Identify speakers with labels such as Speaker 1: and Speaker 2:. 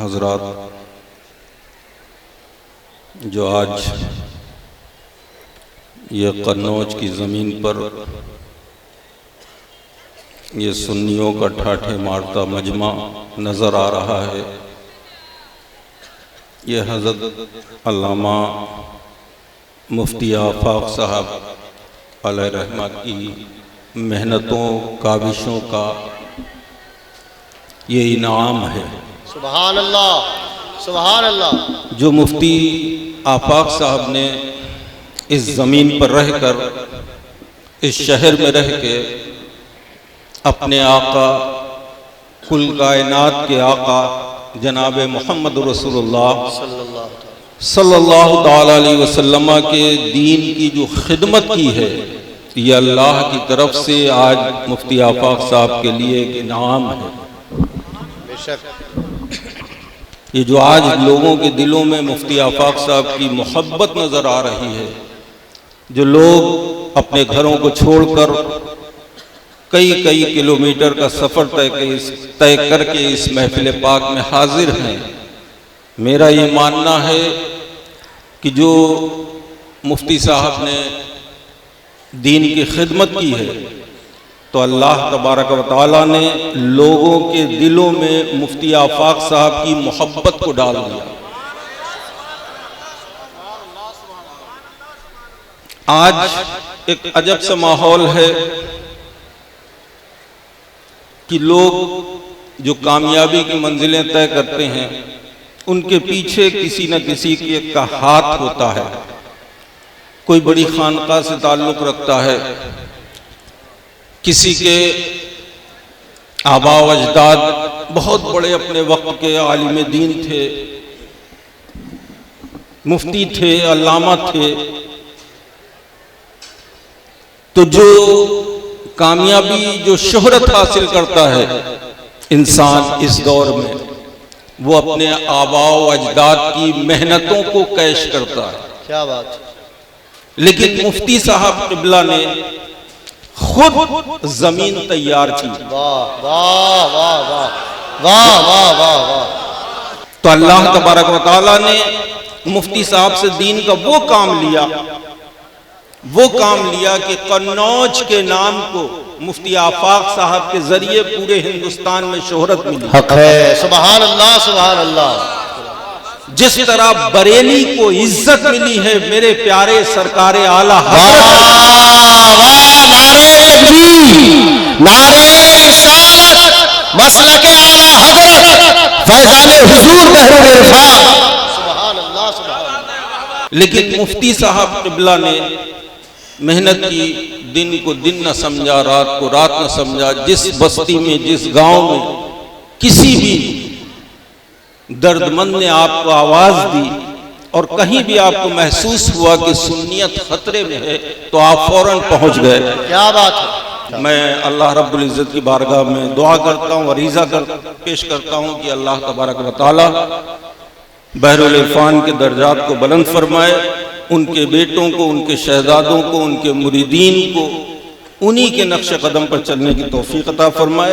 Speaker 1: حضرات، جو آج یہ قنوج کی زمین پر یہ سنیوں کا ٹھاٹھے مارتا مجمع نظر آ رہا ہے، یہ حضرت علامہ مفتی آفاق صاحب علیہ رحمہ کی محنتوں کاوشوں کا یہ انعام ہے۔
Speaker 2: سبحان اللہ، سبحان اللہ۔
Speaker 1: جو مفتی آفاق صاحب نے اس زمین پر رہ کر، اس شہر میں رہ کے اپنے آقا، کل کائنات کے آقا جناب محمد رسول اللہ صلی اللہ تعالی علیہ وسلم کے دین کی جو خدمت کی ہے، یہ اللہ کی طرف سے آج مفتی آفاق صاحب کے لیے ایک انعام ہے۔
Speaker 2: بے شک
Speaker 1: یہ جو آج لوگوں کے دلوں میں مفتی آفاق صاحب کی محبت نظر آ رہی ہے، جو لوگ اپنے گھروں کو چھوڑ کر کئی کلومیٹر کا سفر طے کر کے اس محفل پاک میں حاضر ہیں، میرا یہ ماننا ہے کہ جو مفتی صاحب نے دین کی خدمت کی ہے، تو اللہ تبارک و تعالیٰ نے لوگوں کے دلوں میں مفتی آفاق صاحب کی محبت کو ڈال دیا۔ آج ایک عجب سا ماحول ہے کہ لوگ جو کامیابی کی منزلیں طے کرتے ہیں، ان کے پیچھے کسی نہ کسی کا ہاتھ ہوتا ہے۔ کوئی بڑی خانقاہ سے تعلق رکھتا ہے، کسی کے آبا و اجداد بہت بڑے اپنے وقت کے عالم دین تھے، مفتی تھے، علامہ تھے۔ تو جو کامیابی، جو شہرت حاصل کرتا ہے انسان اس دور میں، وہ اپنے آبا و اجداد کی محنتوں کو کیش کرتا ہے۔
Speaker 2: کیا بات!
Speaker 1: لیکن مفتی صاحب قبلہ نے خود زمین تیار کی۔
Speaker 2: واہ واہ واہ واہ واہ واہ واہ واہ۔
Speaker 1: تو اللہ تبارک و تعالیٰ نے مفتی صاحب سے دین کا وہ کام لیا کہ قنوج کے نام کو مفتی آفاق صاحب کے ذریعے پورے ہندوستان میں شہرت ملی۔
Speaker 2: حق ہے، سبحان اللہ، سبحان اللہ۔
Speaker 1: جس طرح بریلی کو عزت ملی ہے میرے پیارے سرکار اعلیٰ حضرت،
Speaker 2: نعرے تکبیر، نعرے رسالت، مسلک اعلیٰ حضرت، فیضان حضور بحر عرفان۔ سبحان اللہ، سبحان اللہ۔
Speaker 1: لیکن مفتی صاحب قبلہ نے محنت کی، دن کو دن نہ سمجھا، رات کو رات نہ سمجھا۔ جس بستی میں، جس گاؤں میں کسی بھی درد مند نے آپ کو آواز دی اور کہیں بھی آپ کو محسوس ہوا کہ سنیت خطرے میں ہے، تو آپ فوراً پہنچ گئے۔
Speaker 2: کیا بات ہے!
Speaker 1: میں اللہ رب العزت کی بارگاہ میں دعا کرتا ہوں، عریضہ پیش کرتا ہوں کہ اللہ تبارک و تعالی بحر العرفان کے درجات کو بلند فرمائے، ان کے بیٹوں کو، ان کے شہزادوں کو، ان کے مریدین کو انہی کے نقش قدم پر چلنے کی توفیق عطا فرمائے۔